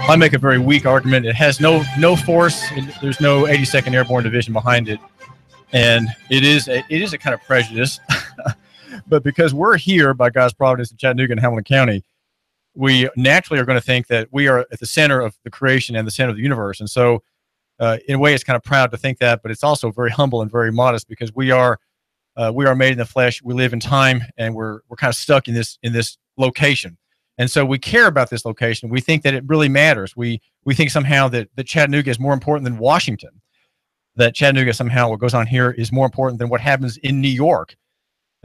I make a very weak argument. It has no force. There's no 82nd Airborne Division behind it, and it is a kind of prejudice. But because we're here by God's providence in Chattanooga and Hamilton County, we naturally are going to think that we are at the center of the creation and the center of the universe. And so, in a way, it's kind of proud to think that, but it's also very humble and very modest because we are made in the flesh. We live in time, and we're kind of stuck in this location. And so we care about this location. We think that it really matters. We think somehow that Chattanooga is more important than Washington. That Chattanooga somehow, what goes on here is more important than what happens in New York,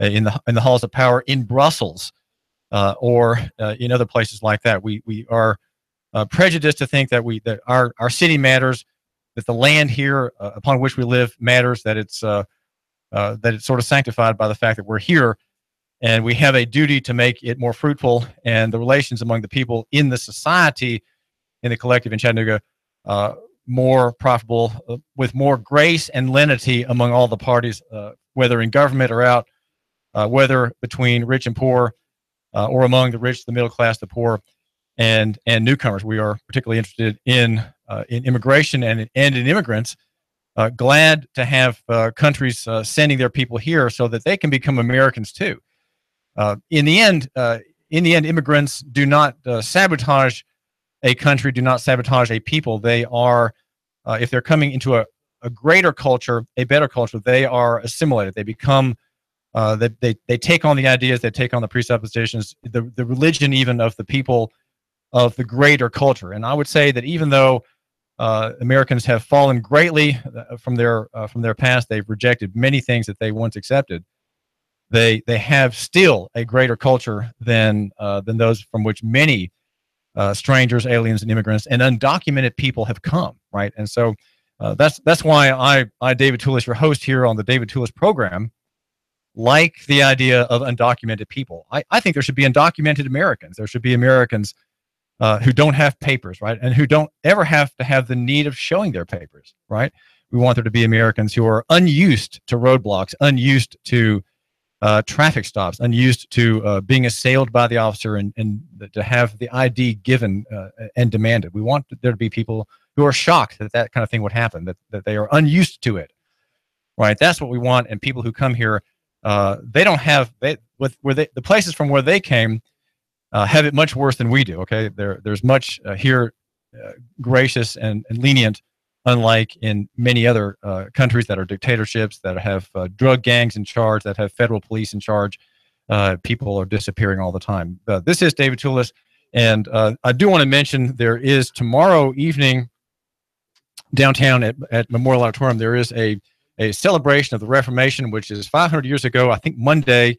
in the halls of power, in Brussels, or in other places like that. We are prejudiced to think that our city matters, that the land here upon which we live matters, that it's sort of sanctified by the fact that we're here. And we have a duty to make it more fruitful, and the relations among the people in the society, in the collective in Chattanooga, more profitable, with more grace and lenity among all the parties, whether in government or out, whether between rich and poor, or among the rich, the middle class, the poor, and newcomers. We are particularly interested in immigration and in immigrants. Glad to have countries sending their people here so that they can become Americans too. In the end, immigrants do not sabotage a country, do not sabotage a people. They are, if they're coming into a greater culture, a better culture, they are assimilated. They become, they take on the ideas, they take on the presuppositions, the religion even of the people of the greater culture. And I would say that even though Americans have fallen greatly from their past, they've rejected many things that they once accepted. They have still a greater culture than those from which many strangers, aliens, and immigrants and undocumented people have come, right? And so that's why I, David Tulis, your host here on the David Tulis program, like the idea of undocumented people. I think there should be undocumented Americans. There should be Americans who don't have papers, right, and who don't ever have to have the need of showing their papers, right? We want there to be Americans who are unused to roadblocks, unused to traffic stops, unused to being assailed by the officer and to have the ID given and demanded. We want there to be people who are shocked that kind of thing would happen, that they are unused to it, right? That's what we want. And people who come here, they don't have, the places from where they came have it much worse than we do, okay? There's much here gracious and lenient, unlike in many other countries that are dictatorships, that have drug gangs in charge, that have federal police in charge. People are disappearing all the time. This is David Tulis, and I do want to mention there is tomorrow evening downtown at Memorial Auditorium, there is a celebration of the Reformation, which is 500 years ago. I think Monday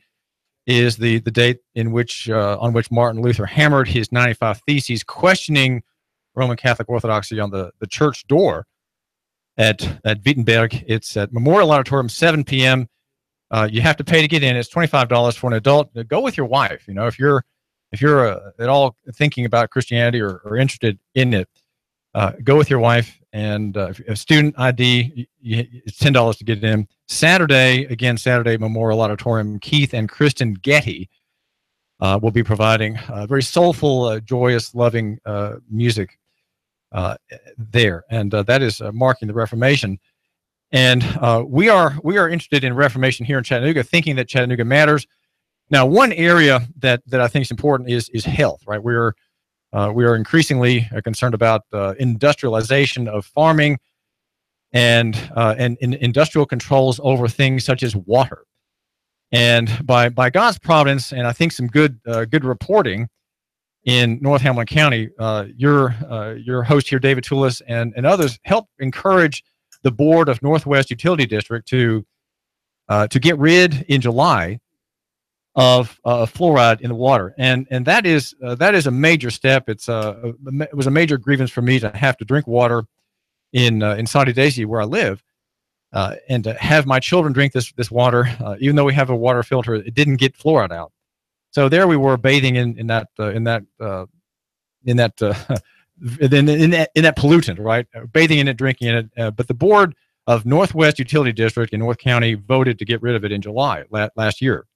is the date in which on which Martin Luther hammered his 95 Theses, questioning Roman Catholic Orthodoxy on the church door at Wittenberg. It's at Memorial Auditorium, 7 p.m. You have to pay to get in. It's $25 for an adult. Go with your wife. You know, if you're at all thinking about Christianity or interested in it, go with your wife. And a student ID, it's $10 to get in. Saturday, Memorial Auditorium, Keith and Kristen Getty will be providing very soulful, joyous, loving music there, and that is marking the Reformation. And we are interested in Reformation here in Chattanooga, thinking that Chattanooga matters. Now, one area that I think is important is health, right? We are increasingly concerned about industrialization of farming and industrial controls over things such as water. And by God's providence, and I think some good reporting in North Hamilton County, your host here, David Tulis, and others help encourage the board of Northwest Utility District to get rid in July of fluoride in the water, and that is a major step. It was a major grievance for me to have to drink water in Saudi Daisy, where I live, and to have my children drink this water, even though we have a water filter, it didn't get fluoride out. So there we were bathing in that pollutant, right? Bathing in it, drinking in it. But the board of Northwest Utility District in North County voted to get rid of it in July last year.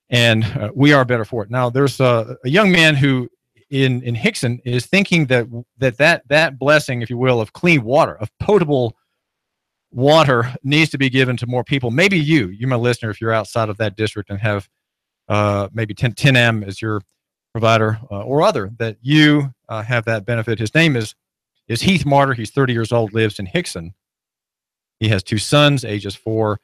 And we are better for it. Now, there's a young man who in Hickson is thinking that blessing, if you will, of clean water, of potable water needs to be given to more people. Maybe you, my listener, if you're outside of that district and have maybe 10M as your provider or other, that you have that benefit. His name is Heath Marter. He's 30 years old, lives in Hickson. He has 2 sons, ages 4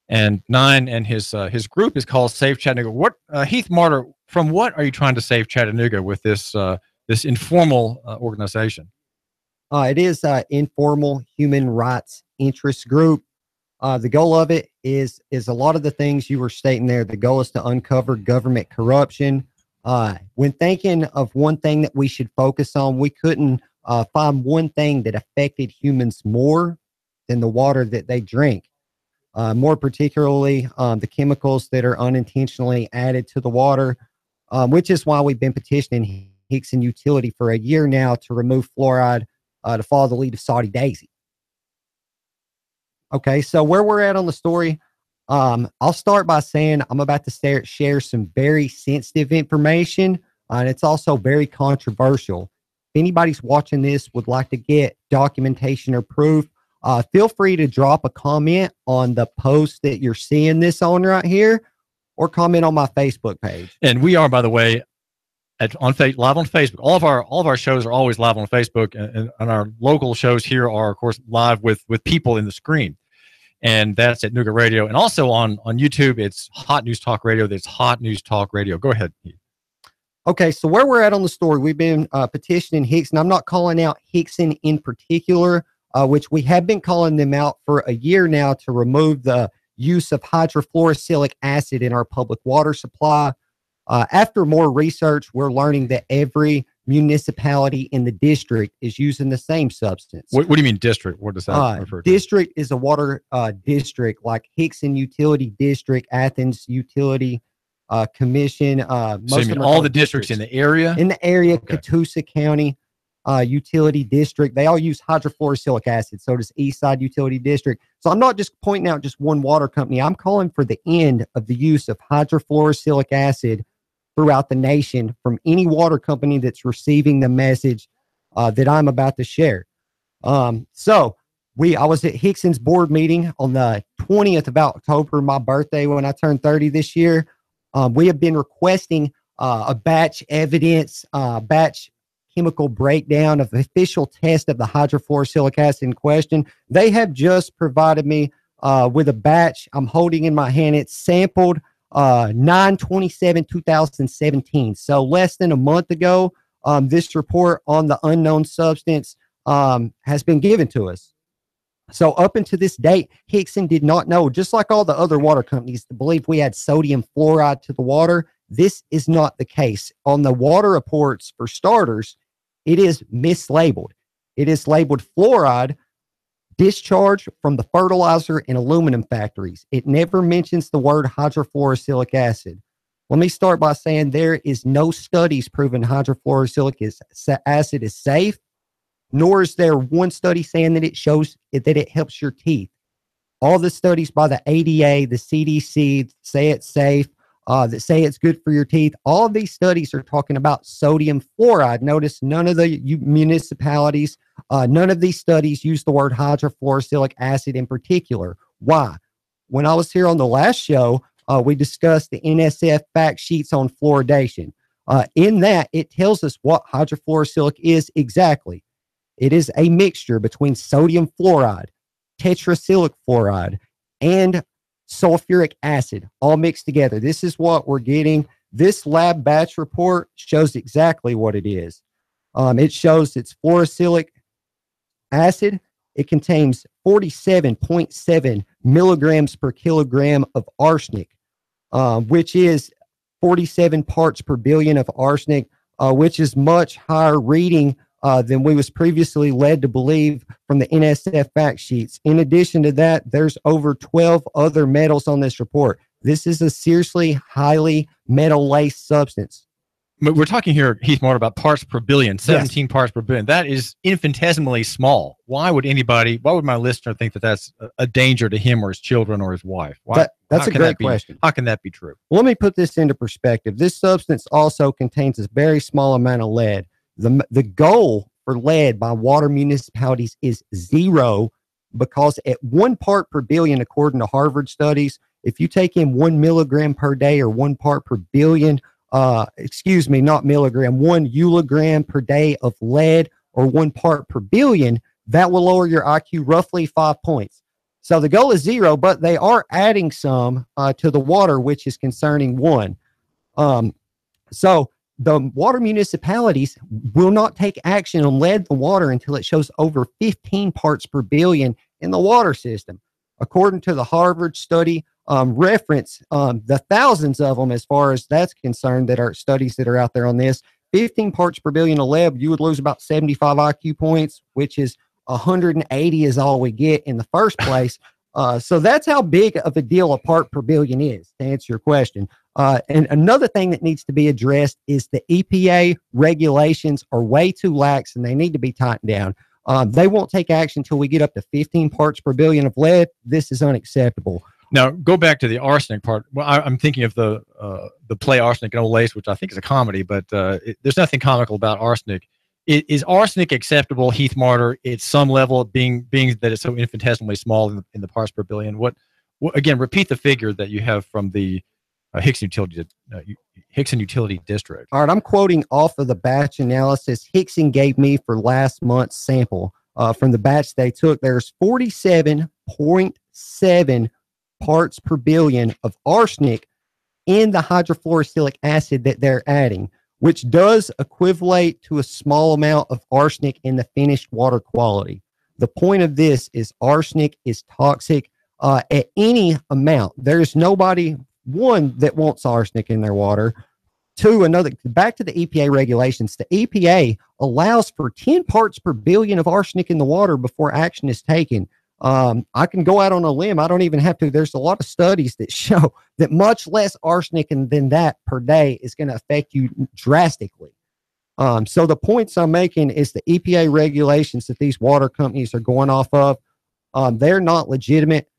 and 9, and his group is called Save Chattanooga. What Heath Marter, from what are you trying to save Chattanooga with this this informal organization? It is informal human rights interest group. The goal of it is a lot of the things you were stating there. The goal is to uncover government corruption. When thinking of one thing that we should focus on, we couldn't find one thing that affected humans more than the water that they drink. More particularly, the chemicals that are unintentionally added to the water, which is why we've been petitioning Hickson Utility for a year now to remove fluoride to follow the lead of Saudi Daisy. Okay, so where we're at on the story, I'll start by saying I'm about to share some very sensitive information, and it's also very controversial. If anybody's watching this would like to get documentation or proof, feel free to drop a comment on the post that you're seeing this on right here, or comment on my Facebook page. And we are, by the way, live on Facebook. All of our shows are always live on Facebook, and our local shows here are, of course, live with people in the screen. And that's at Nooga Radio. And also on YouTube, it's Hot News Talk Radio. That's Hot News Talk Radio. Go ahead, Heath. Okay, so where we're at on the story, we've been petitioning Hickson. I'm not calling out Hickson in particular, which we have been calling them out for a year now to remove the use of hydrofluorosilicic acid in our public water supply. After more research, we're learning that every municipality in the district is using the same substance. What do you mean district? What does that refer to? District is a water district, like Hickson Utility District, Athens Utility Commission. So you mean all the districts in the area? In the area, okay. Catoosa County Utility District, they all use hydrofluorosilicic acid. So does Eastside Utility District. So I'm not just pointing out just one water company. I'm calling for the end of the use of hydrofluorosilicic acid throughout the nation from any water company that's receiving the message that I'm about to share. So I was at Hickson's board meeting on the 20th of October, my birthday, when I turned 30 this year. We have been requesting a batch evidence, batch chemical breakdown of the official test of the hydrofluorosilicic acid in question. They have just provided me with a batch I'm holding in my hand. It's sampled 9/27/2017. So less than a month ago, this report on the unknown substance has been given to us. So up until this date, Hickson did not know, just like all the other water companies, to believe we had sodium fluoride to the water. This is not the case. On the water reports, for starters, it is mislabeled. It is labeled fluoride discharge from the fertilizer and aluminum factories. It never mentions the word hydrofluorosilicic acid. Let me start by saying there is no studies proving hydrofluorosilicic acid is safe, nor is there one study saying that it shows that it helps your teeth. All the studies by the ADA, the CDC say it's safe, that say it's good for your teeth. All of these studies are talking about sodium fluoride. Notice none of the municipalities, none of these studies use the word hydrofluorosilicic acid in particular. Why? When I was here on the last show, we discussed the NSF fact sheets on fluoridation. In that, it tells us what hydrofluorosilic is exactly. It is a mixture between sodium fluoride, tetrasilicic fluoride, and sulfuric acid, all mixed together. This is what we're getting. This lab batch report shows exactly what it is. It shows it's fluorosilicic acid. It contains 47.7 milligrams per kilogram of arsenic, which is 47 parts per billion of arsenic, which is much higher reading than we was previously led to believe from the NSF fact sheets. In addition to that, there's over 12 other metals on this report. This is a seriously highly metal-laced substance. we're talking here, Heath Marter, about parts per billion, 17 parts per billion. That is infinitesimally small. Why would my listener think that that's a danger to him or his children or his wife? That's a great question. How can that be true? Let me put this into perspective. This substance also contains a very small amount of lead. The goal for lead by water municipalities is 0, because at 1 part per billion, according to Harvard studies, if you take in 1 milligram per day or 1 part per billion, not milligram, 1 ulogram per day of lead or 1 part per billion, that will lower your IQ roughly 5 points. So the goal is 0, but they are adding some to the water, which is concerning 1. So the water municipalities will not take action on lead in the water until it shows over 15 parts per billion in the water system. According to the Harvard study, reference the thousands of them as far as that's concerned, that are studies that are out there on this. 15 parts per billion of lead, you would lose about 75 IQ points, which is 180 is all we get in the first place. So that's how big of a deal a part per billion is, to answer your question. And another thing that needs to be addressed is the EPA regulations are way too lax and they need to be tightened down. They won't take action until we get up to 15 parts per billion of lead. This is unacceptable. Now, go back to the arsenic part. Well, I'm thinking of the play Arsenic and Old Lace, which I think is a comedy, but there's nothing comical about arsenic. Is arsenic acceptable, Heath Marter, at some level, being that it's so infinitesimally small in the parts per billion? What again, repeat the figure that you have from the Hickson Utility District. All right, I'm quoting off of the batch analysis Hickson gave me for last month's sample. From the batch they took, there's 47.7 parts per billion of arsenic in the hydrofluorosilicic acid that they're adding, which does equivalent to a small amount of arsenic in the finished water quality. The point of this is arsenic is toxic at any amount. There's nobody, one, that wants arsenic in their water. Two, back to the EPA regulations. The EPA allows for 10 parts per billion of arsenic in the water before action is taken. I can go out on a limb. I don't even have to. There's a lot of studies that show that much less arsenic than that per day is going to affect you drastically. So the points I'm making is the EPA regulations that these water companies are going off of, they're not legitimate.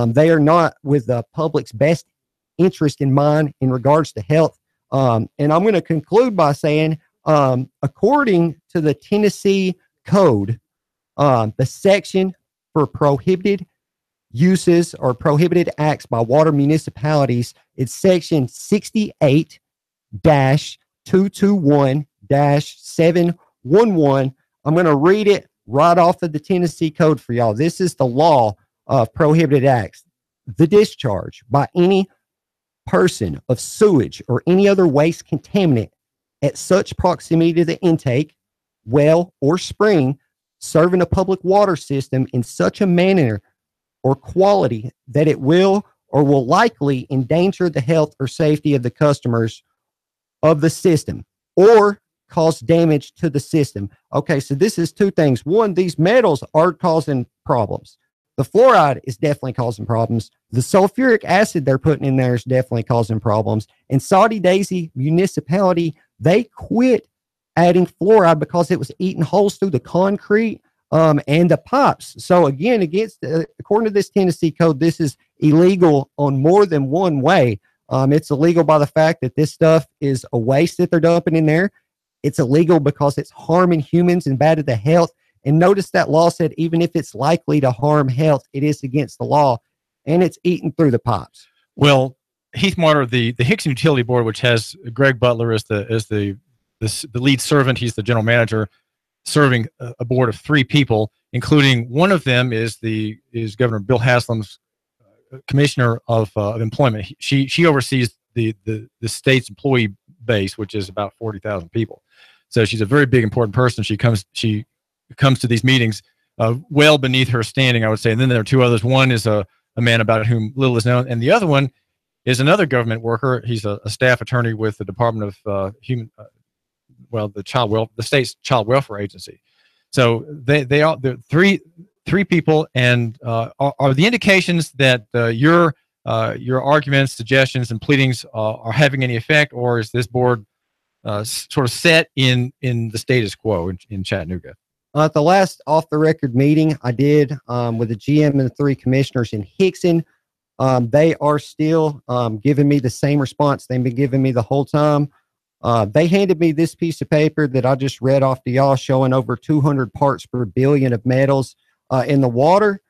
They are not with the public's best interest in mind in regards to health. And I'm going to conclude by saying, according to the Tennessee Code, the section for prohibited uses or prohibited acts by water municipalities, it's section 68-221-711. I'm going to read it right off of the Tennessee Code for y'all. This is the law of prohibited acts. The discharge by any person of sewage or any other waste contaminant at such proximity to the intake, well, or spring serving a public water system in such a manner or quality that it will or will likely endanger the health or safety of the customers of the system or cause damage to the system. Okay, so this is two things. One, these metals are causing problems. The fluoride is definitely causing problems. The sulfuric acid they're putting in there is definitely causing problems. And Saudi Daisy Municipality, they quit adding fluoride because it was eating holes through the concrete and the pipes. So again, according to this Tennessee Code, this is illegal on more than one way. It's illegal by the fact that this stuff is a waste that they're dumping in there. It's illegal because it's harming humans and bad to the health. And notice that law said even if it's likely to harm health, it is against the law, and it's eating through the pipes. Well, Heath Marter, the Hickson Utility Board, which has Greg Butler as the lead servant, he's the general manager, serving a board of 3 people, including one of them is Governor Bill Haslam's commissioner of employment. She oversees the state's employee base, which is about 40,000 people. So she's a very big, important person. She comes to these meetings well beneath her standing, I would say. And then there are 2 others. One is a man about whom little is known, and the other one is another government worker. He's a staff attorney with the Department of the state's child welfare agency. So they're 3 people, and are the indications that your arguments, suggestions, and pleadings are having any effect, or is this board sort of set in the status quo in Chattanooga? At the last off-the-record meeting I did with the GM and the 3 commissioners in Hickson, they are still giving me the same response they've been giving me the whole time. They handed me this piece of paper that I just read off to y'all, showing over 200 parts per billion of metals in the water.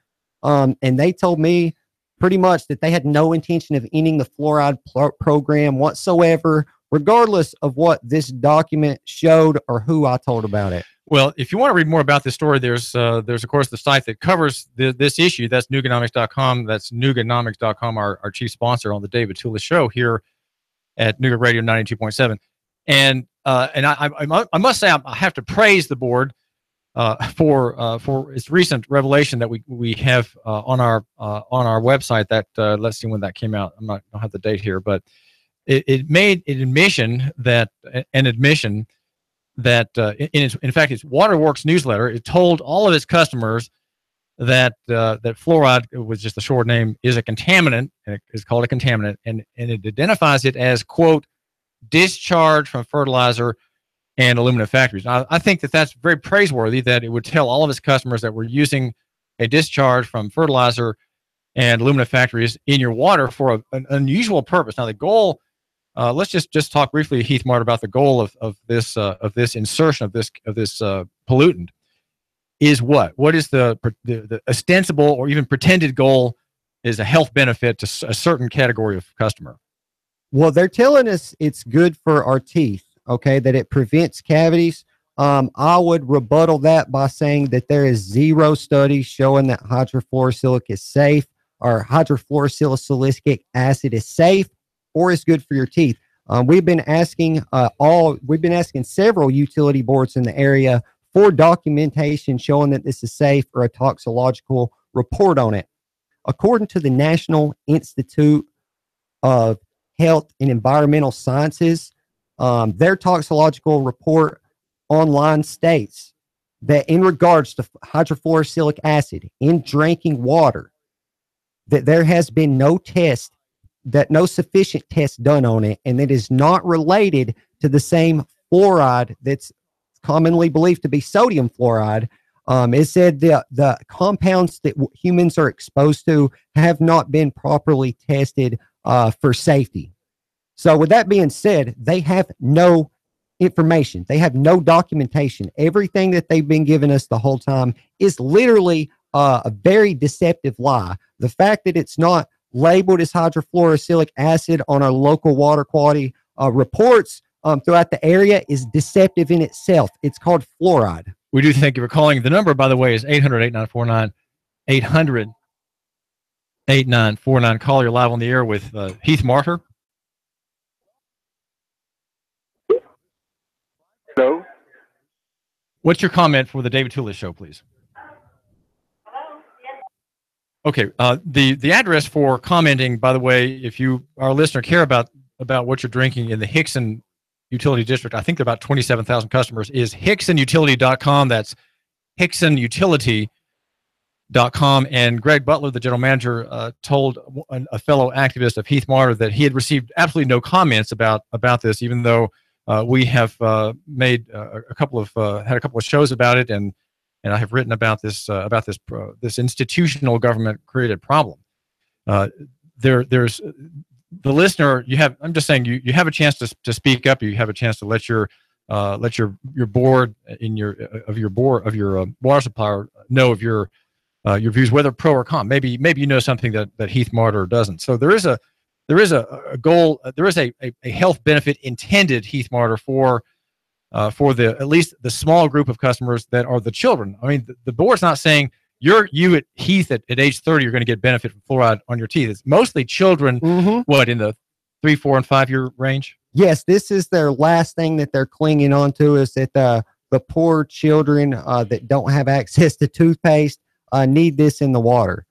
And they told me pretty much that they had no intention of ending the fluoride program whatsoever, regardless of what this document showed or who I told about it. Well, if you want to read more about this story, there's of course the site that covers this issue. That's Nooganomics.com. That's Nooganomics.com, our chief sponsor on the David Tulis show here at Nooga Radio 92.7. And I must say I have to praise the board for its recent revelation that we have on our website. That let's see when that came out. I don't have the date here, but it made an admission that in fact its Waterworks newsletter, it told all of its customers that fluoride, was just the short name, is a contaminant, and it's called a contaminant, and it identifies it as, quote, discharge from fertilizer and aluminum factories. Now, I think that's very praiseworthy, that it would tell all of its customers that we're using a discharge from fertilizer and aluminum factories in your water for an unusual purpose. Now, the goal, let's just talk briefly, Heath Marter, about the goal of this insertion of this pollutant. Is what is the ostensible or even pretended goal? Is a health benefit to a certain category of customer. Well, they're telling us it's good for our teeth, okay, that it prevents cavities. I would rebuttal that by saying that there is 0 studies showing that hydrofluorosilic is safe, or hydrofluorosilicic acid is safe or is good for your teeth. We've been asking several utility boards in the area for documentation showing that this is safe, or a toxicological report on it. According to the National Institute of Health and Environmental Sciences, their toxicological report online states that in regards to hydrofluorosilic acid in drinking water, that there has been no sufficient test done on it, and that is not related to the same fluoride that's commonly believed to be sodium fluoride. It said the compounds that humans are exposed to have not been properly tested for safety. So with that being said, they have no information. They have no documentation. Everything that they've been giving us the whole time is literally a very deceptive lie. The fact that it's not labeled as hydrofluorosilic acid on our local water quality reports throughout the area is deceptive in itself. It's called fluoride. We do thank you for calling. The number, by the way, is 800-8949, 800-8949. Call, you're live on the air with Heath Marter. Hello. What's your comment for the David Tulis show, please? Okay. The address for commenting, by the way, if you, our listener, care about what you're drinking in the Hickson Utility District, I think there are about 27,000 customers, is hicksonutility.com. That's hicksonutility.com. And Greg Butler, the general manager, told a fellow activist of Heath Marter that he had received absolutely no comments about this, even though we have made had a couple of shows about it, and I have written about this institutional government created problem. There's the listener. I'm just saying you have a chance to speak up. You have a chance to let your board of your water supplier know of your views, whether pro or con. Maybe you know something that Heath Marter doesn't. So there is a goal. There is a health benefit intended, Heath Marter, for at least the small group of customers that are the children. I mean, the board's not saying you at Heath at age 30 you're going to get benefit from fluoride on your teeth. It's mostly children. Mm-hmm. What, in the 3, 4, and 5 year range? Yes, this is their last thing that they're clinging on to, is that the poor children that don't have access to toothpaste need this in the water.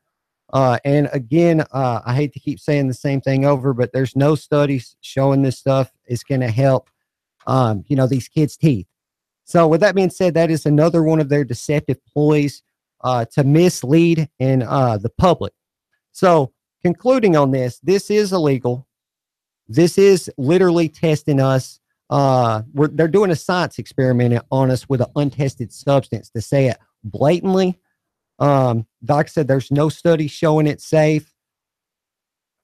And again, I hate to keep saying the same thing over, but there's no studies showing this stuff is going to help, these kids' teeth. So with that being said, that is another one of their deceptive ploys to mislead the public. So concluding on this is illegal. This is literally testing us they're doing a science experiment on us with an untested substance. To say it blatantly, like I said, there's no study showing it's safe.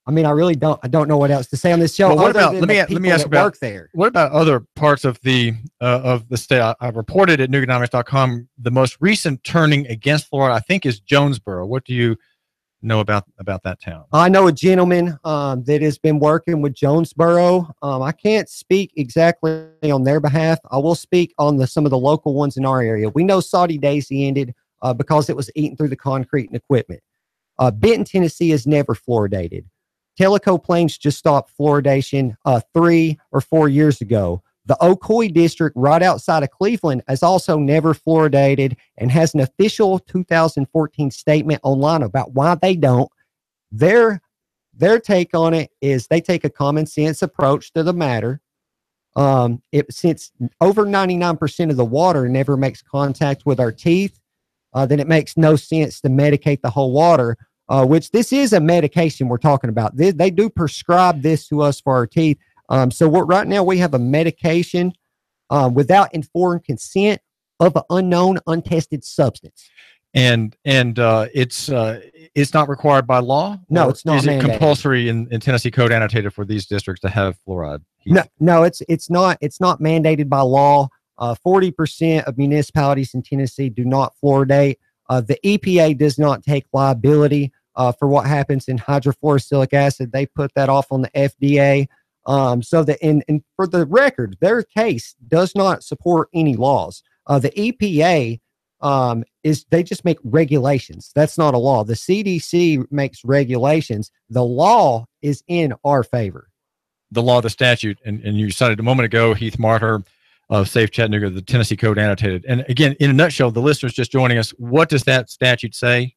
I mean, I don't know what else to say on this show. Well, what about, let me ask about, work there. What about other parts of the state? I reported at Nooganomics.com, the most recent turning against fluoride, I think, is Jonesboro. What do you know about that town? I know a gentleman that has been working with Jonesboro. I can't speak exactly on their behalf. I will speak on some of the local ones in our area. We know Saudi Daisy ended because it was eaten through the concrete and equipment. Benton, Tennessee is never fluoridated. Tellico Plains just stopped fluoridation 3 or 4 years ago. The Ocoee district right outside of Cleveland is also never fluoridated and has an official 2014 statement online about why they don't. Their take on it is they take a common sense approach to the matter. Since over 99% of the water never makes contact with our teeth, then it makes no sense to medicate the whole water. Which this is a medication we're talking about. They do prescribe this to us for our teeth. So right now we have a medication without informed consent of an unknown, untested substance. And it's not required by law? No, it's not. Is it compulsory in Tennessee code annotated for these districts to have fluoride? No, it's not. It's not mandated by law. 40% of municipalities in Tennessee do not fluoridate. The EPA does not take liability for what happens in hydrofluorosilicic acid. They put that off on the FDA. So that and for the record, their case does not support any laws. The EPA they just make regulations. That's not a law. The CDC makes regulations. The law is in our favor. The law, the statute, and you cited a moment ago, Heath Marter of Safe Chattanooga, the Tennessee Code annotated. And again, in a nutshell, the listeners just joining us, what does that statute say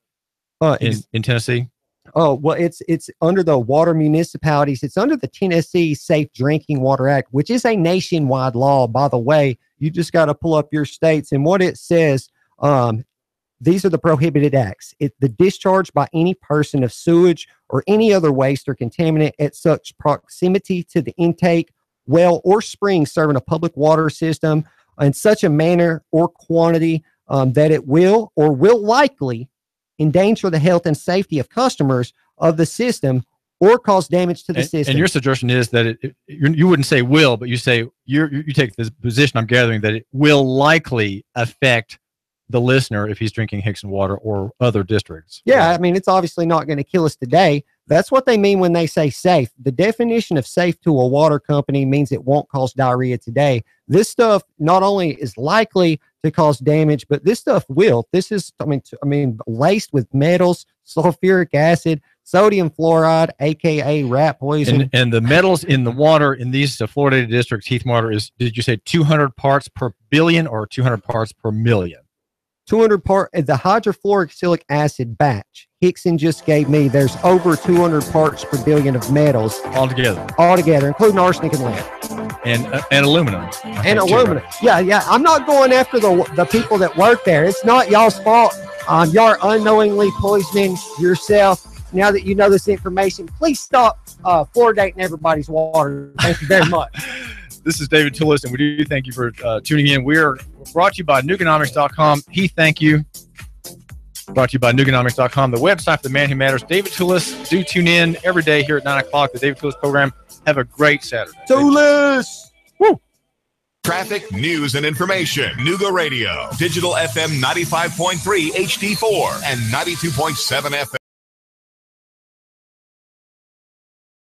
in Tennessee? Oh, well, it's under the water municipalities. It's under the Tennessee Safe Drinking Water Act, which is a nationwide law, by the way. You just got to pull up your states. And what it says, these are the prohibited acts. The discharge by any person of sewage or any other waste or contaminant at such proximity to the intake, well, or spring serving a public water system in such a manner or quantity that it will or will likely endanger the health and safety of customers of the system or cause damage to the system. And your suggestion is that you wouldn't say will, but you say you take this position, I'm gathering, that it will likely affect the listener if he's drinking Hickson water or other districts. Yeah, I mean, it's obviously not going to kill us today. That's what they mean when they say safe. The definition of safe to a water company means it won't cause diarrhea today. This stuff not only is likely to cause damage, but this stuff will. This is, I mean, laced with metals, sulfuric acid, sodium fluoride, aka rat poison. And the metals in the water in these fluoridated districts, Heath Marter, is, did you say 200 parts per billion or 200 parts per million? 200 part, the hydrofluoric acid batch Hickson just gave me, there's over 200 parts per billion of metals altogether, including arsenic and lead and aluminum. And aluminum. Yeah. I'm not going after the people that work there. It's not y'all's fault. Y'all are unknowingly poisoning yourself. Now that you know this information, please stop fluoridating everybody's water. Thank you very much. This is David Tulis, and we do thank you for tuning in. We're brought to you by Nooganomics.com. Heath, thank you. Brought to you by Nooganomics.com, the website for the man who matters. David Tulis, do tune in every day here at 9 o'clock, the David Tulis program. Have a great Saturday. Tulis! Woo! Traffic, news, and information. Nooga Radio. Digital FM 95.3 HD4 and 92.7 FM.